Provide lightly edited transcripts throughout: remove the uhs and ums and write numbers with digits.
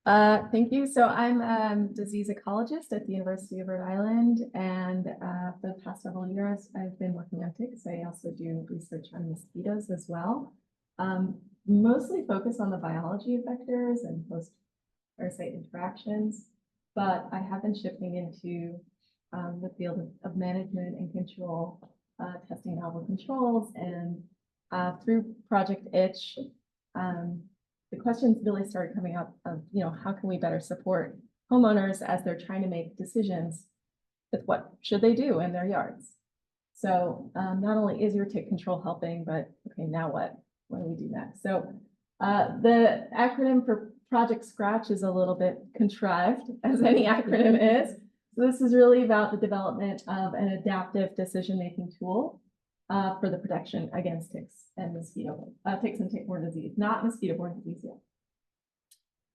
Thank you. So I'm a disease ecologist at the University of Rhode Island, and for the past several years, I've been working on ticks. I also do research on mosquitoes as well. Mostly focused on the biology of vectors and host-parasite interactions, but I have been shifting into the field of management and control, testing novel controls, and through Project Itch, the questions really started coming up of, how can we better support homeowners as they're trying to make decisions with what should they do in their yards? So not only is your tick control helping, but okay, now what? What do we do next? So the acronym for Project Scratch is a little bit contrived, as any acronym is. So this is really about the development of an adaptive decision-making tool for the protection against ticks and ticks and tick-borne disease, not mosquito-borne disease yet.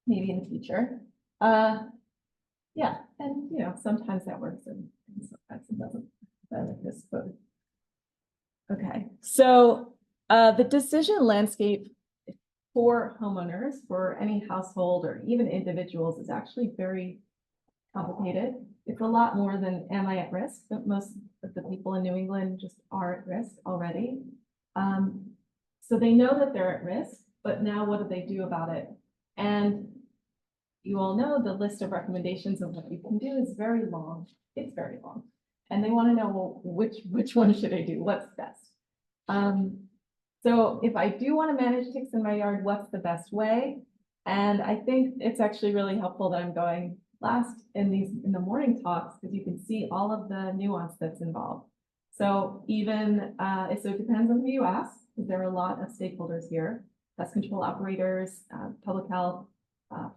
Maybe in the future. Yeah, and sometimes that works and sometimes it doesn't. I like this quote. Okay, so the decision landscape for homeowners, for any household or even individuals, is actually very complicated. It's a lot more than am I at risk, but most of the people in New England just are at risk already. So they know that they're at risk, but now what do they do about it? And you all know the list of recommendations of what you can do is very long. It's very long. And they want to know, well, which one should I do? What's best? So if I do want to manage ticks in my yard, what's the best way? And I think it's actually really helpful that I'm going last in the morning talks, because you can see all of the nuance that's involved. So even so it depends on who you ask, because there are a lot of stakeholders here: pest control operators, public health,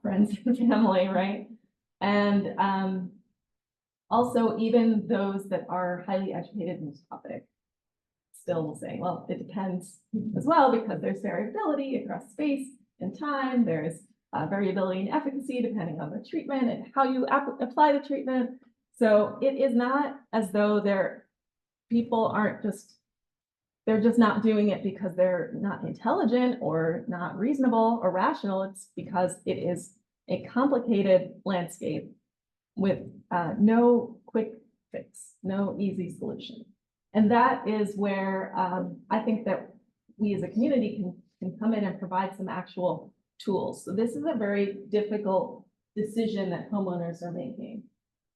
friends and family, right? And also even those that are highly educated in this topic still will say, well, it depends as well, because there's variability across space and time. There's variability in efficacy depending on the treatment and how you apply the treatment. So it is not as though people aren't they're just not doing it because they're not intelligent or not reasonable or rational. It's because it is a complicated landscape with no quick fix, no easy solution. And that is where I think that we as a community can come in and provide some actual tools. So this is a very difficult decision that homeowners are making.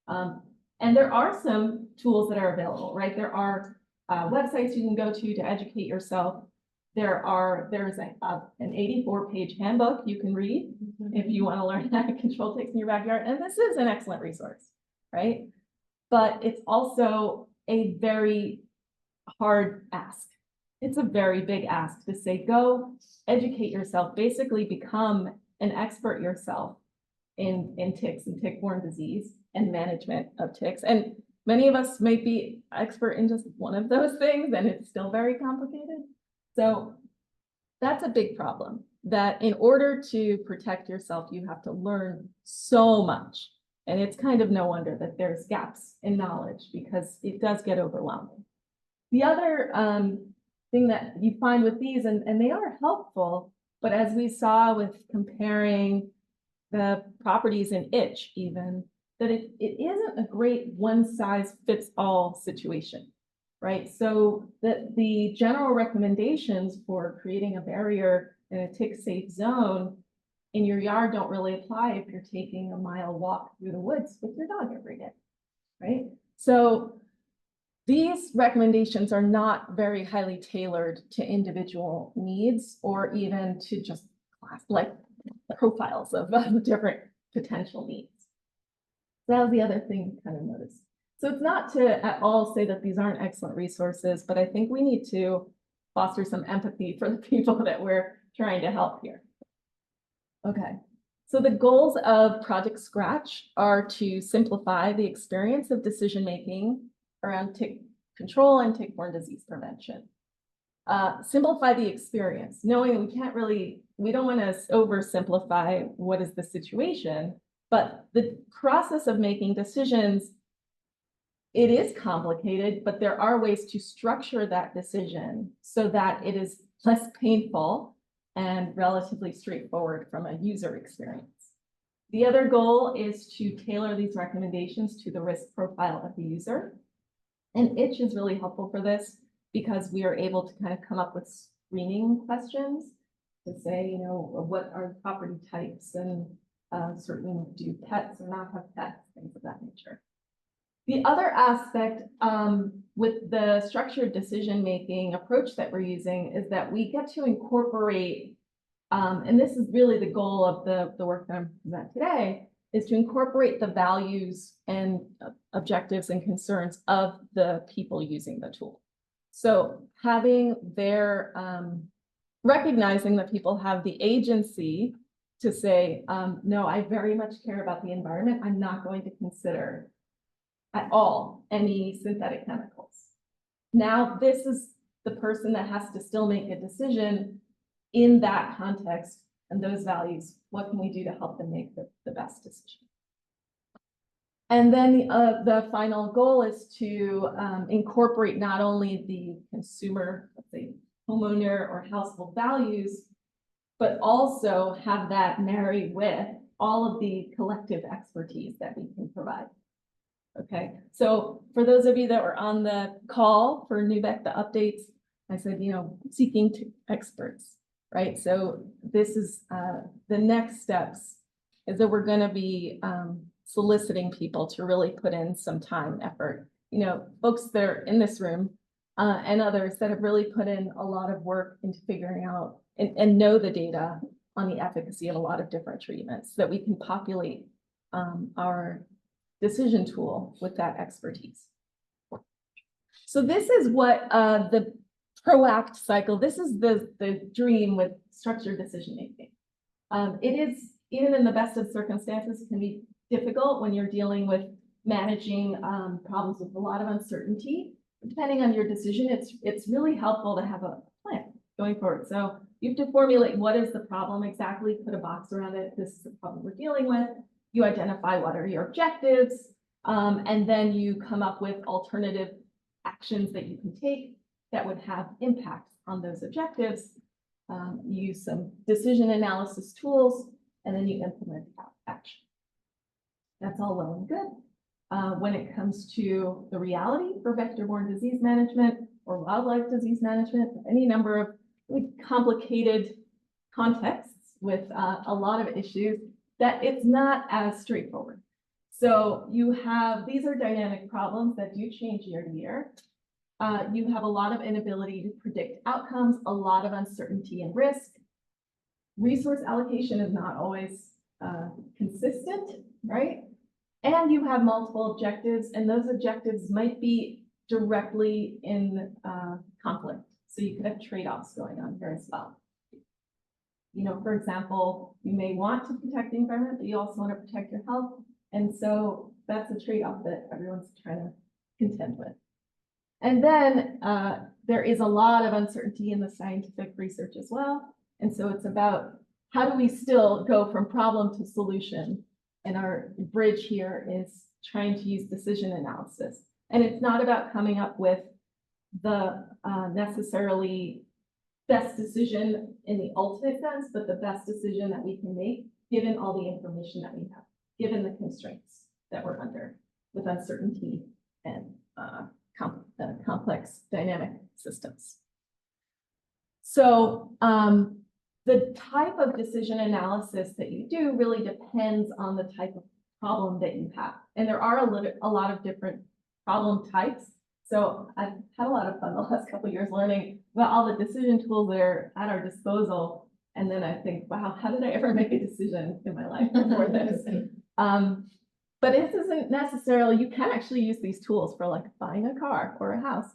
And there are some tools that are available, right? There are websites you can go to educate yourself. There's an 84-page handbook you can read if you want to learn how to control ticks in your backyard. And this is an excellent resource, right? But it's also a very hard ask. It's a very big ask to say, go educate yourself, basically become an expert yourself in ticks and tick-borne disease and management of ticks. And many of us may be expert in just one of those things, and it's still very complicated. So that's a big problem, that in order to protect yourself, you have to learn so much. And it's kind of no wonder that there's gaps in knowledge, because it does get overwhelming. The other thing that you find with these, and they are helpful, but as we saw with comparing the properties in Itch even, that it isn't a great one-size-fits-all situation, right? So that the general recommendations for creating a barrier in a tick-safe zone in your yard don't really apply if you're taking a mile walk through the woods with your dog every day, right? So these recommendations are not very highly tailored to individual needs, or even to just like profiles of different potential needs. So that was the other thing to kind of notice. So it's not to at all say that these aren't excellent resources, but I think we need to foster some empathy for the people that we're trying to help here. Okay, so the goals of Project Scratch are to simplify the experience of decision-making around tick control and tick-borne disease prevention. Simplify the experience, knowing that we don't want to oversimplify what is the situation, but the process of making decisions, it is complicated, but there are ways to structure that decision so that it is less painful and relatively straightforward from a user experience. The other goal is to tailor these recommendations to the risk profile of the user. And Itch is really helpful for this because we are able to kind of come up with screening questions to say, you know, what are property types and certain do pets or not have pets, things of that nature. The other aspect with the structured decision-making approach that we're using is that we get to incorporate, and this is really the goal of the work that I'm presenting today, is to incorporate the values and objectives and concerns of the people using the tool. So having their, recognizing that people have the agency to say, no, I very much care about the environment. I'm not going to consider at all any synthetic chemicals. Now, this is the person that has to still make a decision in that context and those values. What can we do to help them make the best decision? And then the final goal is to incorporate not only the consumer, let's say, homeowner or household values, but also have that marry with all of the collective expertise that we can provide. Okay, so for those of you that were on the call for NEWVEC, the updates, I said, you know, seeking experts, right? So this is the next steps is that we're going to be soliciting people to really put in some time and effort. You know, folks that are in this room and others that have really put in a lot of work into figuring out and know the data on the efficacy of a lot of different treatments so that we can populate our decision tool with that expertise. So this is what the PROACT cycle, this is the dream with structured decision making. It is, even in the best of circumstances, can be difficult when you're dealing with managing problems with a lot of uncertainty. Depending on your decision, it's really helpful to have a plan going forward. So you have to formulate what is the problem exactly, put a box around it. This is the problem we're dealing with. You identify what are your objectives, and then you come up with alternative actions that you can take that would have impact on those objectives. You use some decision analysis tools, and then you implement action. That's all well and good. When it comes to the reality for vector-borne disease management or wildlife disease management, any number of really complicated contexts with a lot of issues, that it's not as straightforward. So you have, these are dynamic problems that do change year to year. You have a lot of inability to predict outcomes, a lot of uncertainty and risk. Resource allocation is not always consistent, right? And you have multiple objectives, and those objectives might be directly in conflict. So you could have trade-offs going on here as well. You know, for example, you may want to protect the environment, but you also want to protect your health. And so that's a trade-off that everyone's trying to contend with. And then there is a lot of uncertainty in the scientific research as well. And so it's about how do we still go from problem to solution? And our bridge here is trying to use decision analysis. And it's not about coming up with the necessarily best decision in the ultimate sense, but the best decision that we can make given all the information that we have, given the constraints that we're under with uncertainty and complex dynamic systems. So the type of decision analysis that you do really depends on the type of problem that you have. And there are a lot of different problem types. So I've had a lot of fun the last couple of years learning about all the decision tools that are at our disposal. And then I think, wow, how did I ever make a decision in my life before this? But it isn't necessarily, you can actually use these tools for like buying a car or a house.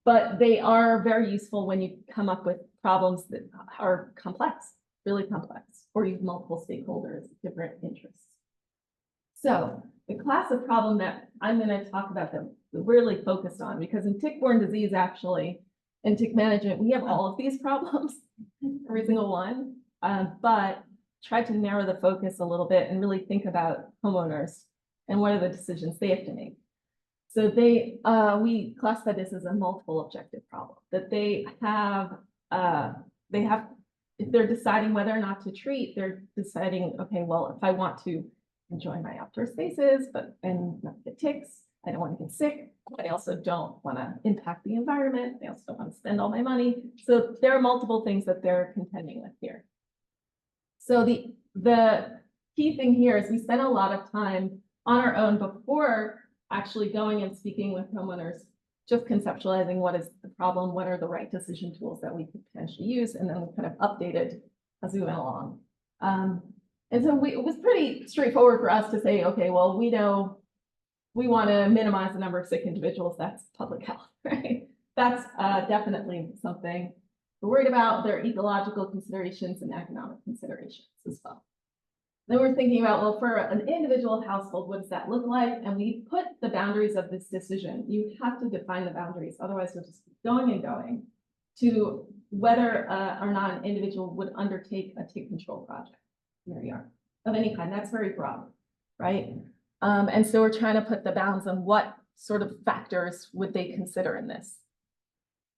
But they are very useful when you come up with problems that are complex, really complex, or you have multiple stakeholders, different interests. So the class of problem that I'm going to talk about that we're really focused on, because in tick-borne disease, actually, in tick management, we have all of these problems, every single one, but try to narrow the focus a little bit and really think about homeowners and what are the decisions they have to make. So we classify this as a multiple objective problem, that they have if they're deciding whether or not to treat, they're deciding, okay, well, if I want to enjoy my outdoor spaces, and not get ticks, I don't want to get sick, but I also don't want to impact the environment. I also don't want to spend all my money. So there are multiple things that they're contending with here. So the key thing here is we spent a lot of time on our own before actually going and speaking with homeowners, just conceptualizing what is the problem, what are the right decision tools that we could potentially use, and then we kind of updated as we went along. And so it was pretty straightforward for us to say, okay, well, we know we want to minimize the number of sick individuals. That's public health, right? That's definitely something we're worried about. There are ecological considerations and economic considerations as well. Then we're thinking about, well, for an individual household, what does that look like? And we put the boundaries of this decision. You have to define the boundaries, otherwise you'll just keep going and going to whether or not an individual would undertake a tick control project in their yard of any kind. That's very broad, right? And so we're trying to put the bounds on what sort of factors would they consider in this.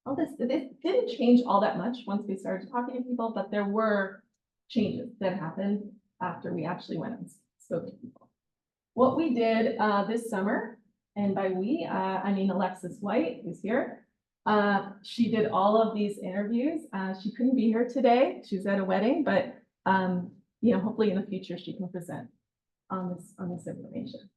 All this didn't change all that much once we started talking to people, but there were changes that happened after we actually went and spoke to people. What we did this summer, and by we, I mean Alexis White, who's here. She did all of these interviews. She couldn't be here today. She was at a wedding, but you know, hopefully in the future she can present on this information.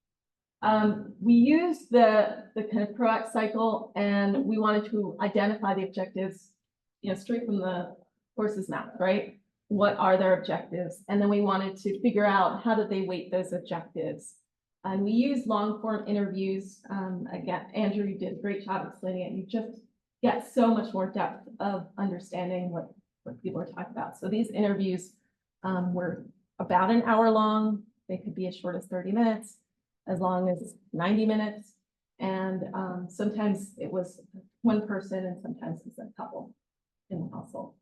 We used the kind of PROACT cycle, and we wanted to identify the objectives, you know, straight from the horse's mouth, right? What are their objectives? And then we wanted to figure out how did they weight those objectives. And we used long form interviews. Again, Andrew did a great job explaining it. You just get so much more depth of understanding what people are talking about. So these interviews were about an hour long. They could be as short as 30 minutes, as long as 90 minutes. And sometimes it was one person and sometimes it's a couple in the household.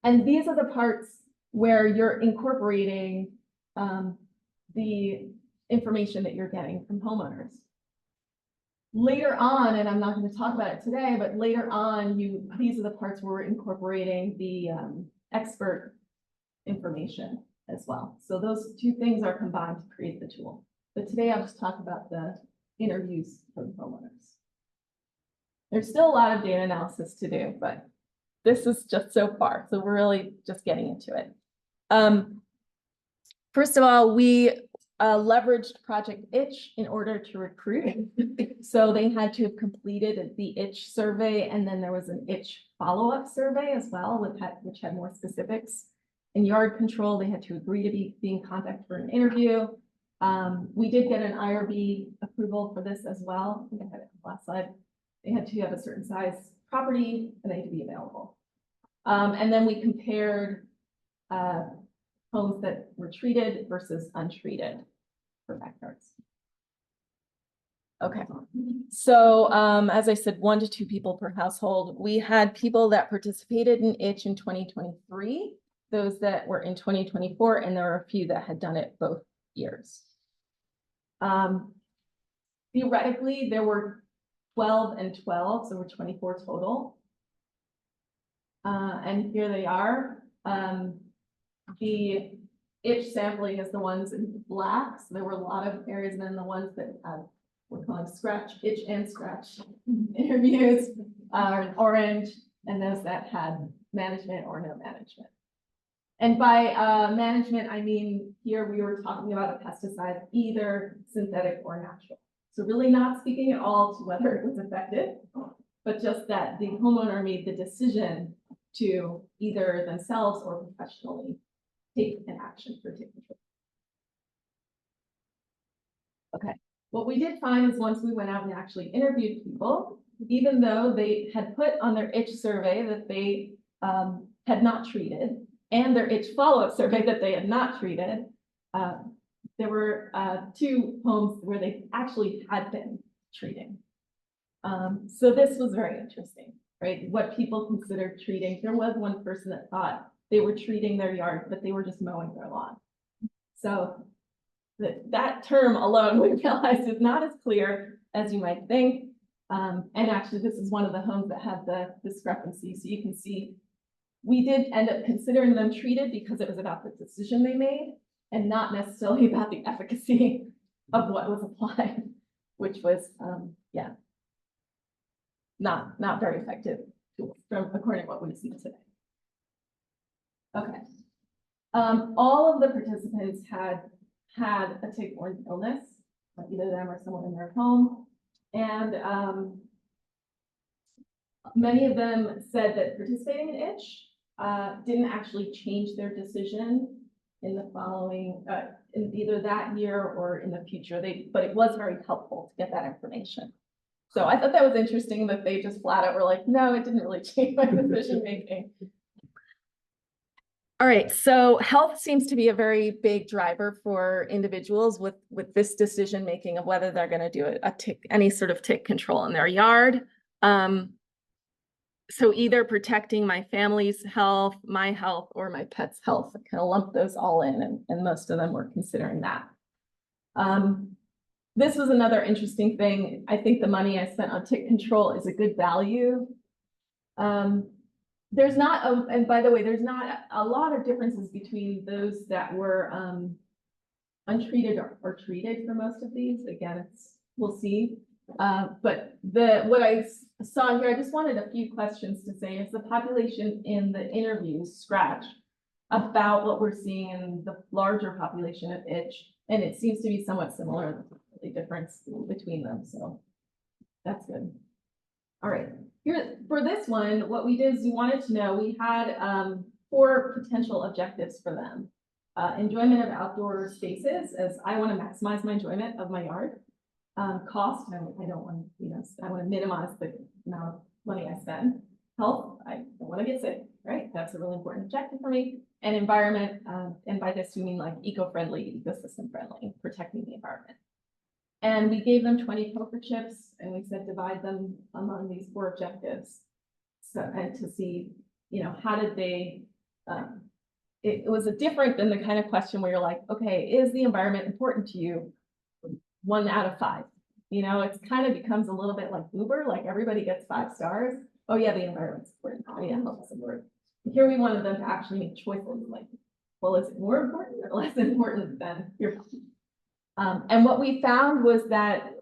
And these are the parts where you're incorporating the information that you're getting from homeowners. Later on, and I'm not going to talk about it today, but later on, these are the parts where we're incorporating the expert information as well. So those two things are combined to create the tool. But today I'll just talk about the interviews for the homeowners. There's still a lot of data analysis to do, but this is just so far. So we're really just getting into it. First of all, we leveraged Project Itch in order to recruit. So they had to have completed the Itch survey, and then there was an Itch follow-up survey as well, which had more specifics. In yard control, they had to agree to be in contact for an interview. We did get an IRB approval for this as well. I think I had it on the last slide. They had to have a certain size property and they had to be available. And then we compared homes that were treated versus untreated for backyards. Okay, so as I said, 1 to 2 people per household. We had people that participated in Itch in 2023, those that were in 2024, and there were a few that had done it both years. Theoretically, there were 12 and 12, so we're 24 total. And here they are. The Itch sampling is the ones in black. So there were a lot of areas, and then the ones that we're calling Itch and scratch interviews are in orange, and those that had management or no management. And by management, I mean, here we were talking about a pesticide, either synthetic or natural. So really not speaking at all to whether it was effective, but just that the homeowner made the decision to either themselves or professionally take an action for tick control. Okay, what we did find is once we went out and actually interviewed people, even though they had put on their Itch survey that they had not treated, and their Itch follow-up survey that they had not treated, there were 2 homes where they actually had been treating. So this was very interesting, right? What people considered treating. There was one person that thought they were treating their yard, but they were just mowing their lawn. So that term alone, we realized, is not as clear as you might think. And actually, this is one of the homes that had the discrepancy. So you can see we did end up considering them treated because it was about the decision they made and not necessarily about the efficacy of what was applied, which was, yeah, not very effective according to what we've seen today. Okay. All of the participants had a tick-borne illness, either them or someone in their home. And many of them said that participating in itch didn't actually change their decision in the following, in either that year or in the future. But it was very helpful to get that information. So I thought that was interesting that they just flat out were like, no, it didn't really change my decision making. All right, so health seems to be a very big driver for individuals with this decision making of whether they're going to do any sort of tick control in their yard. So either protecting my family's health, my health, or my pet's health. I kind of lumped those all in, and most of them were considering that. This was another interesting thing. I think the money I spent on tick control is a good value. There's not, and by the way, there's not a lot of differences between those that were untreated or treated for most of these. Again, we'll see. But what I saw here, I just wanted a few questions to say. Is the population in the interviews scratch about what we're seeing in the larger population of itch? And it seems to be somewhat similar, the difference between them. So that's good. All right. Here for this one, what we did is we wanted to know, we had 4 potential objectives for them. Enjoyment of outdoor spaces, as I want to maximize my enjoyment of my yard. Cost, I don't want to, I want to minimize the amount of money I spend. Health, I don't want to get sick, right? That's a really important objective for me. And environment, and by this we mean like eco-friendly, ecosystem friendly, protecting the environment. And we gave them 20 poker chips, and we said divide them among these 4 objectives. So, and to see, how did they, it was different than the kind of question where you're like, okay, is the environment important to you? 1 out of 5. It kind of becomes a little bit like Uber, like everybody gets 5 stars. Oh yeah, the environment's important. Oh yeah, health is important. Here we wanted them to actually make choices like, well, is it more important or less important than your health? And what we found was that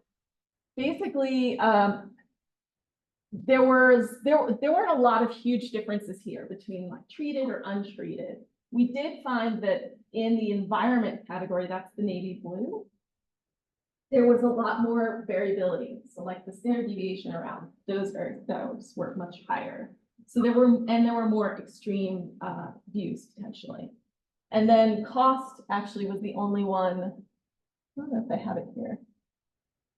basically there weren't a lot of huge differences here between like treated or untreated. We did find that in the environment category, that's the navy blue, there was a lot more variability. So like the standard deviation around those were much higher. So there were more extreme views potentially. And then cost actually was the only one. I don't know if I have it here.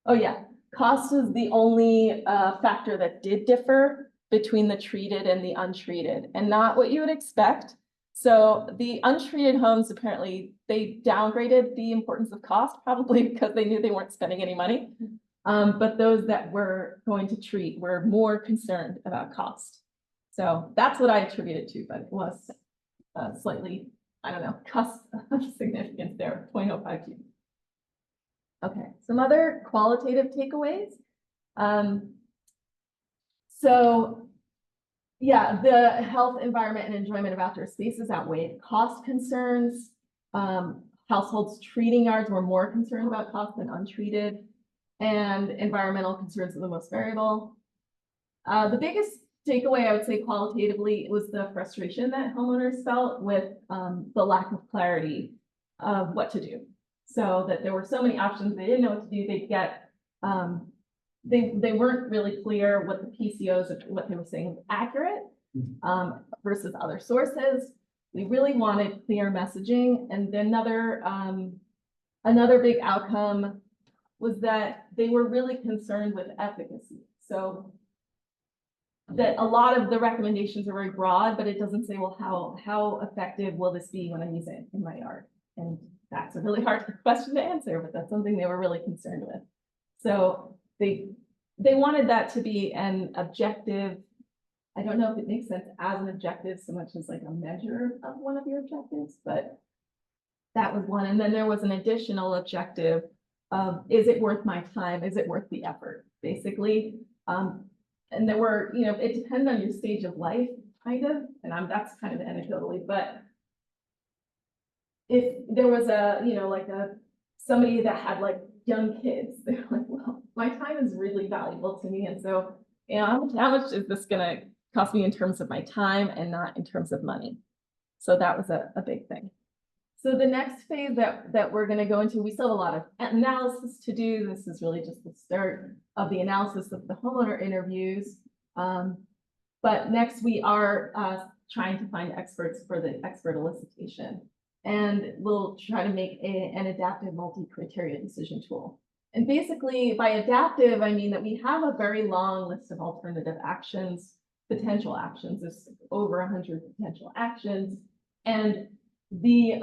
Oh yeah, cost was the only factor that did differ between the treated and the untreated, and not what you would expect. So the untreated homes, apparently they downgraded the importance of cost, probably because they knew they weren't spending any money. But those that were going to treat were more concerned about cost. So that's what I attributed to, but it was slightly, I don't know, cost of significance there, 0.052. Okay, some other qualitative takeaways. So yeah, the health, environment, and enjoyment of outdoor spaces outweighed cost concerns. Households treating yards were more concerned about cost than untreated, and environmental concerns were the most variable. The biggest takeaway, I would say qualitatively, was the frustration that homeowners felt with the lack of clarity of what to do. So that there were so many options, they didn't know what to do. They'd get, they weren't really clear what the PCOs, what they were saying was accurate versus other sources. We really wanted clear messaging. And then another big outcome was that they were really concerned with efficacy. So that a lot of the recommendations are very broad, but it doesn't say, well, how effective will this be when I use it in my yard? And that's a really hard question to answer, but that's something they were really concerned with. So they wanted that to be an objective. I don't know if it makes sense as an objective so much as like a measure of one of your objectives, but that was one. And then there was an additional objective of, is it worth my time? Is it worth the effort, basically? And there were, it depends on your stage of life, kind of. and that's kind of anecdotally, but if there was a, like somebody that had like young kids, they're like, well, my time is really valuable to me. And so, how much is this gonna cost me in terms of my time and not in terms of money? So that was a big thing. So the next phase that we're gonna go into, we still have a lot of analysis to do. This is really just the start of the analysis of the homeowner interviews. But next we are trying to find experts for the expert elicitation. And we'll try to make an adaptive multi-criteria decision tool. And basically by adaptive, I mean that we have a very long list of alternative actions, potential actions. There's over 100 potential actions. And the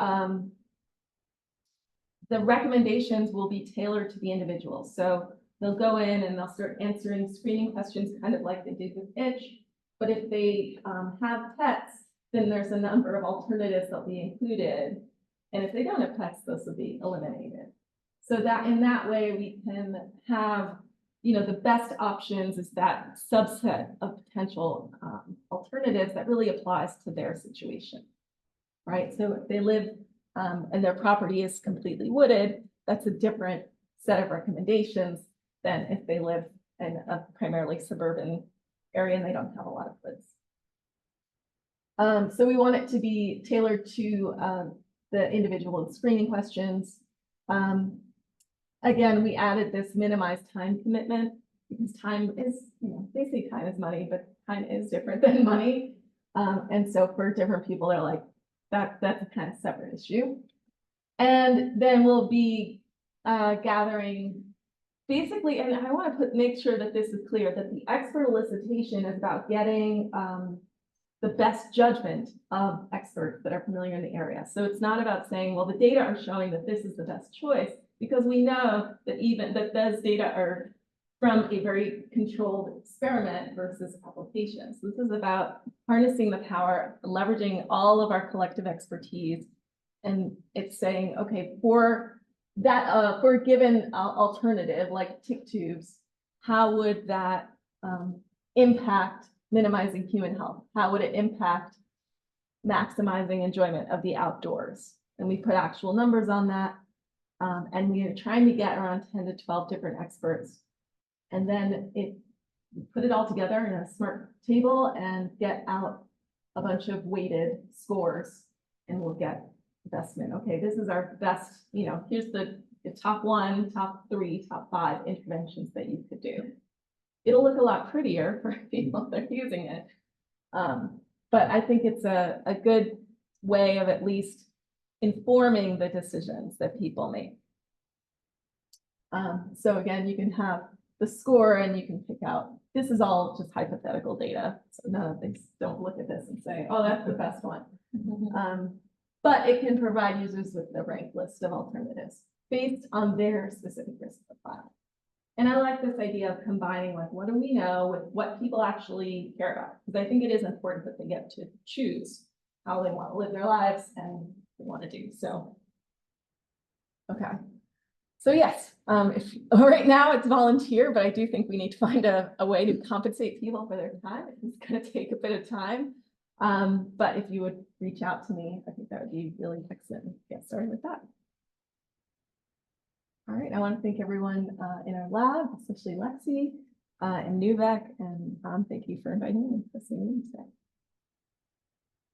recommendations will be tailored to the individual. So they'll go in and they'll start answering screening questions kind of like they did with itch. But if they have pets, then there's a number of alternatives that'll be included. And if they don't have pets, those will be eliminated. So that in that way, we can have, the best options is that subset of potential alternatives that really applies to their situation, right? So if they live and their property is completely wooded, that's a different set of recommendations than if they live in a primarily suburban area and they don't have a lot of woods. So we want it to be tailored to the individual and screening questions. Again, we added this minimized time commitment because time is, they say time is money, but time is different than money. And so for different people, they're like, that's a kind of separate issue. And then we'll be gathering basically, and I want to make sure that this is clear, that the expert elicitation is about getting the best judgment of experts that are familiar in the area. So it's not about saying, well, the data are showing that this is the best choice, because we know that even that those data are from a very controlled experiment versus application. So this is about harnessing the power, leveraging all of our collective expertise. And it's saying, okay, for that, for a given alternative like tick tubes, how would that impact minimizing human health? How would it impact maximizing enjoyment of the outdoors? And we put actual numbers on that. And we are trying to get around 10 to 12 different experts. And then put it all together in a smart table and get out a bunch of weighted scores, and we'll get investment. Okay, this is our best, here's the top 1, top 3, top 5 interventions that you could do. It'll look a lot prettier for people that are using it. But I think it's a good way of at least informing the decisions that people make. So again, you can have the score and you can pick out, this is all just hypothetical data. So none of these, don't look at this and say, oh, that's the best one. But it can provide users with the ranked list of alternatives based on their specific risk profile. And I like this idea of combining like, what do we know with what people actually care about? Because I think it is important that they get to choose how they want to live their lives and they want to do. So, okay. So yes, if right now it's volunteer, but I do think we need to find a way to compensate people for their time. It's going to take a bit of time. But if you would reach out to me, I think that would be really excellent to get started with that. All right, I want to thank everyone in our lab, especially Lexi and NEWVEC, and thank you for inviting me to this meeting today.